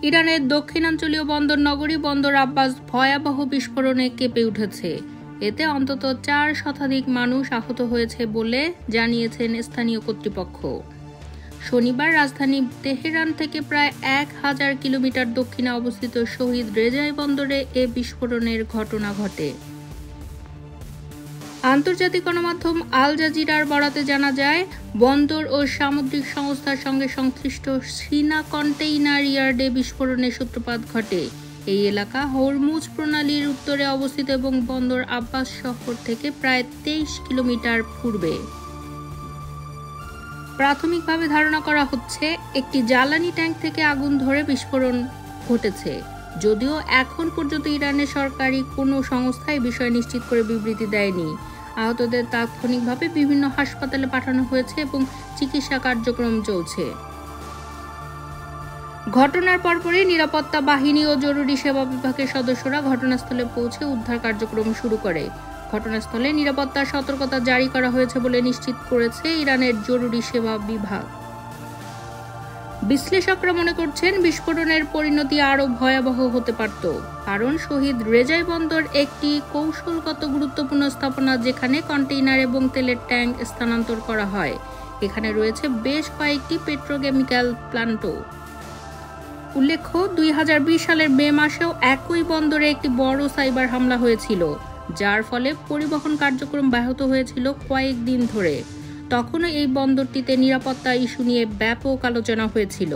ইরানের দক্ষিণাঞ্চলীয় বন্দর নগরী বন্দর আব্বাস ভয়াবহ বিস্ফোরণে কেঁপে উঠেছে। এতে অন্তত 4 শতাধিক মানুষ আহত হয়েছে বলে জানিয়েছেন স্থানীয় কর্তৃপক্ষ। শনিবার রাজধানী তেহরান থেকে প্রায় 1000 কিলোমিটার দক্ষিণে অবস্থিত শহীদ রেজাই বন্দরে এ বিস্ফোরণের ঘটনা ঘটে। আন্তর্জাতিক গণমাধ্যম আল জাজিরার বরাতে জানা যায়, বন্দর ও সামুদ্রিক সংস্থার সঙ্গে সংশ্লিষ্ট সিনা কন্টেইনার ইয়ার্ডে বিস্ফোরণের সূত্রপাত ঘটে। এই এলাকা হরমুজ প্রণালীর উত্তরে অবস্থিত এবং বন্দর আব্বাস শহর থেকে প্রায় 23 কিলোমিটার পূর্বে। প্রাথমিকভাবে ধারণা করা হচ্ছে একটি জ্বালানি ট্যাঙ্ক থেকে আগুন ধরে বিস্ফোরণ ঘটেছে, যদিও এখন পর্যন্ত ইরানের সরকারি কোনো সংস্থা এই বিষয়ে নিশ্চিত করে বিবৃতি দেয়নি। আহতদের তাৎক্ষণিকভাবে বিভিন্ন হাসপাতালে পাঠানো হয়েছে এবং চিকিৎসা কার্যক্রম চলছে। ঘটনার পরপরই নিরাপত্তা বাহিনী ও জরুরি সেবা বিভাগের সদস্যরা ঘটনাস্থলে পৌঁছে উদ্ধার কার্যক্রম শুরু করে। ঘটনাস্থলে নিরাপত্তার সতর্কতা জারি করা হয়েছে বলে নিশ্চিত করেছে ইরানের জরুরি সেবা বিভাগ। বিশ্লেষকরা মনে করছেন বিস্ফোরণের পরিণতি আরও ভয়াবহ হতে পারত, কারণ শহীদ রেজাই বন্দর একটি কৌশলগত গুরুত্বপূর্ণ স্থাপনা, যেখানে কন্টেইনার এবং তেলের ট্যাঙ্ক স্থানান্তর করা হয়। এখানে রয়েছে বেশ কয়েকটি পেট্রোকেমিক্যাল প্ল্যান্টও। উল্লেখ্য, 2020 সালের মে মাসেও একই বন্দরে একটি বড় সাইবার হামলা হয়েছিল, যার ফলে পরিবহন কার্যক্রম ব্যাহত হয়েছিল কয়েকদিন ধরে। তখনও এই বন্দরটিতে নিরাপত্তা ইস্যু নিয়ে ব্যাপক আলোচনা হয়েছিল।